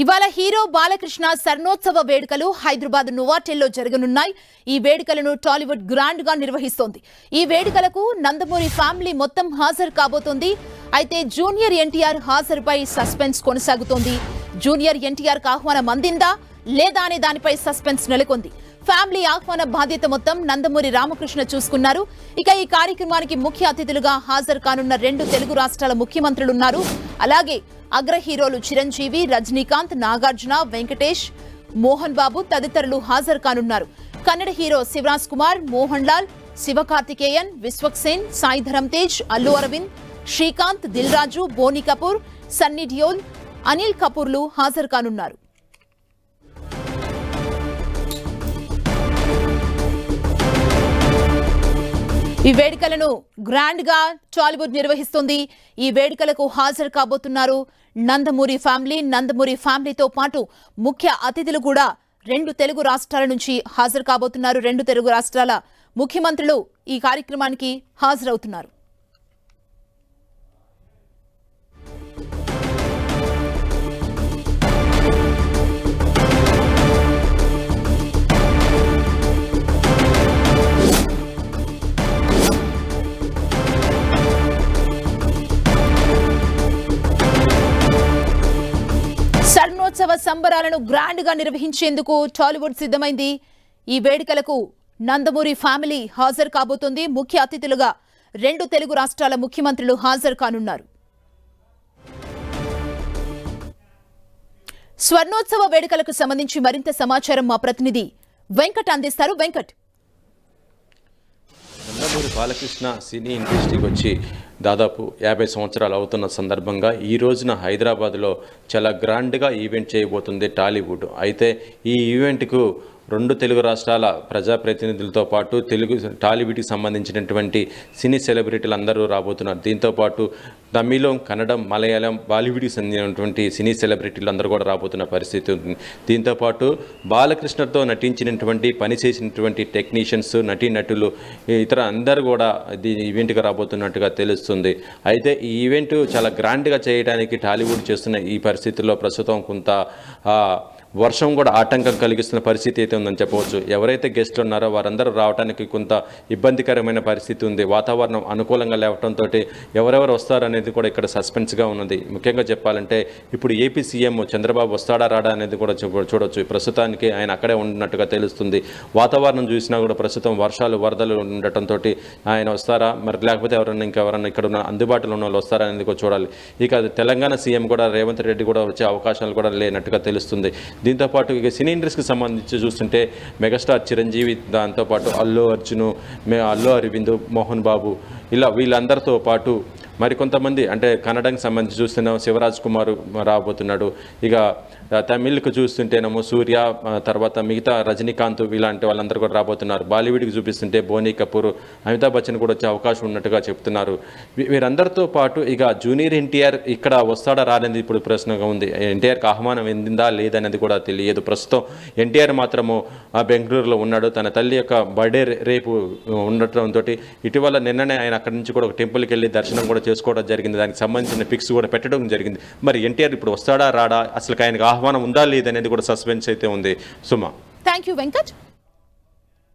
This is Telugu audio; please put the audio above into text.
ఇవాళ హీరో బాలకృష్ణ స్వర్ణోత్సవ వేడుకలు హైదరాబాద్ నోవాటెల్లో జరగనున్నాయి. ఈ వేడుకలను టాలీవుడ్ గ్రాండ్ గా నిర్వహిస్తోంది. ఈ వేడుకలకు నందమూరి ఫ్యామిలీ మొత్తం హాజరు కాబోతోంది. అయితే జూనియర్ ఎన్టీఆర్ హాజరుపై సస్పెన్స్ కొనసాగుతోంది. జూనియర్ ఎన్టీఆర్ కు ఆహ్వానం అందిందా లేదా అనే దానిపై సస్పెన్స్ నెలకొంది. ఫ్యామిలీ ఆహ్వాన బాధ్యత మొత్తం నందమూరి రామకృష్ణ చూసుకున్నారు. ఇక ఈ కార్యక్రమానికి ముఖ్య అతిథులుగా హాజరు కానున్న 2 తెలుగు రాష్ట్రాల ముఖ్యమంత్రులున్నారు. అలాగే అగ్ర హీరోలు చిరంజీవి, రజనీకాంత్, నాగార్జున, వెంకటేష్, మోహన్ బాబు తదితరులు హాజరు కానున్నారు. కన్నడ హీరో శివరాజ్ కుమార్, మోహన్ లాల్, శివకార్తికేయన్, విశ్వక్సేన్, సాయి ధరమ్ తేజ్, అల్లు అరవింద్, శ్రీకాంత్, దిల్ రాజు, బోని కపూర్, సన్నీ డియోల్, అనిల్ కపూర్లు హాజరు కానున్నారు. ఈ వేడుకలను గ్రాండ్ గా టాలీవుడ్ నిర్వహిస్తుంది. ఈ వేడుకలకు హాజరు కాబోతున్నారు నందమూరి ఫ్యామిలీ. నందమూరి ఫ్యామిలీతో పాటు ముఖ్య అతిథులు కూడా 2 తెలుగు రాష్ట్రాల నుంచి హాజరు కాబోతున్నారు. 2 తెలుగు రాష్ట్రాల ముఖ్యమంత్రులు ఈ కార్యక్రమానికి హాజరవుతున్నారు. స్వర్ణోత్సవ సంబరాలను గ్రాండ్ గా నిర్వహించేందుకు టాలీవుడ్ సిద్ధమైంది. ఈ వేడుకలకు నందమూరి ఫ్యామిలీ హాజరు కాబోతోంది. ముఖ్య అతిథులుగా 2 తెలుగు రాష్ట్రాల ముఖ్యమంత్రులు హాజరు కానున్నారు. స్వర్ణోత్సవ వేడుకలకు సంబంధించి మరింత సమాచారం మా ప్రతినిధి వెంకట్ అందిస్తారు. వెంకట్, నందమూరి బాలకృష్ణ సినీ ఇండస్ట్రీకి వచ్చి దాదాపు 50 సంవత్సరాలు అవుతున్న సందర్భంగా ఈ రోజున హైదరాబాద్లో చాలా గ్రాండ్గా ఈవెంట్ చేయబోతుంది టాలీవుడ్. అయితే ఈ ఈవెంట్కు 2 తెలుగు రాష్ట్రాల ప్రజాప్రతినిధులతో పాటు టాలీవుడ్కి సంబంధించినటువంటి సినీ సెలబ్రిటీలు అందరూ రాబోతున్నారు. దీంతోపాటు తమిళం, కన్నడం, మలయాళం, బాలీవుడ్కి చెందినటువంటి సినీ సెలబ్రిటీలు అందరూ కూడా రాబోతున్న పరిస్థితి ఉంది. దీంతోపాటు బాలకృష్ణతో నటించినటువంటి పనిచేసినటువంటి టెక్నీషియన్స్, నటీనటులు, ఇతర అందరూ కూడా ఈవెంట్కి రాబోతున్నట్టుగా తెలుస్తుంది. అయితే ఈ ఈవెంట్ చాలా గ్రాండ్గా చేయడానికి టాలీవుడ్ చేస్తున్న ఈ పరిస్థితుల్లో ప్రస్తుతం కొంత వర్షం కూడా ఆటంకం కలిగిస్తున్న పరిస్థితి అయితే ఉందని చెప్పవచ్చు. ఎవరైతే గెస్టులు ఉన్నారో వారందరూ రావడానికి కొంత ఇబ్బందికరమైన పరిస్థితి ఉంది. వాతావరణం అనుకూలంగా లేవడంతో ఎవరెవరు వస్తారనేది కూడా ఇక్కడ సస్పెన్స్గా ఉన్నది. ముఖ్యంగా చెప్పాలంటే ఇప్పుడు ఏపీ సీఎం చంద్రబాబు వస్తాడా రాడా అనేది కూడా చూడొచ్చు. ప్రస్తుతానికి ఆయన అక్కడే ఉన్నట్టుగా తెలుస్తుంది. వాతావరణం చూసినా కూడా ప్రస్తుతం వర్షాలు, వరదలు ఉండటంతో ఆయన వస్తారా మరి లేకపోతే ఇంకెవరన్నా ఇక్కడ ఉన్న అందుబాటులో ఉన్న వాళ్ళు వస్తారా అనేది కూడా చూడాలి. ఇక తెలంగాణ సీఎం కూడా రేవంత్ రెడ్డి కూడా వచ్చే అవకాశాలు కూడా లేనట్టుగా తెలుస్తుంది. దీంతోపాటు ఇక సినీ ఇండస్ట్రీకి సంబంధించి చూస్తుంటే మెగాస్టార్ చిరంజీవి, దాంతోపాటు అల్లు అర్జున్, అల్లు అరవింద్, మోహన్ బాబు, ఇలా వీళ్ళందరితో పాటు మరికొంతమంది అంటే కన్నడకి సంబంధించి చూస్తున్నాం శివరాజ్ కుమార్ రాబోతున్నాడు. ఇక తమిళ్కు చూస్తుంటేనేమో సూర్య, తర్వాత మిగతా రజనీకాంత్ ఇలాంటి వాళ్ళందరూ కూడా రాబోతున్నారు. బాలీవుడ్కి చూపిస్తుంటే బోని కపూర్, అమితాబ్ బచ్చన్ కూడా వచ్చే అవకాశం ఉన్నట్టుగా చెప్తున్నారు. వీరందరితో పాటు ఇక జూనియర్ ఎన్టీఆర్ ఇక్కడ వస్తాడా రానేది ఇప్పుడు ప్రశ్నగా ఉంది. ఎన్టీఆర్కి ఆహ్వానం ఎందిందా లేదనేది కూడా తెలియదు. ప్రస్తుతం ఎన్టీఆర్ మాత్రము బెంగళూరులో ఉన్నాడు. తన తల్లి యొక్క బర్త్డే రేపు ఉండటంతో ఇటీవల నిన్ననే ఆయన అక్కడి నుంచి కూడా ఒక టెంపుల్కి వెళ్ళి దర్శనం కూడా చేసుకోవడం జరిగింది. దానికి సంబంధించిన పిక్స్ కూడా పెట్టడం జరిగింది. మరి ఎన్టీఆర్ ఇప్పుడు వస్తాడా రాడా, అసలు ఆయనకు ఆహ్వానం ఉందా లేదనేది కూడా సస్పెన్స్ అయితే ఉంది. సుమా, థ్యాంక్ యూ వెంకట్.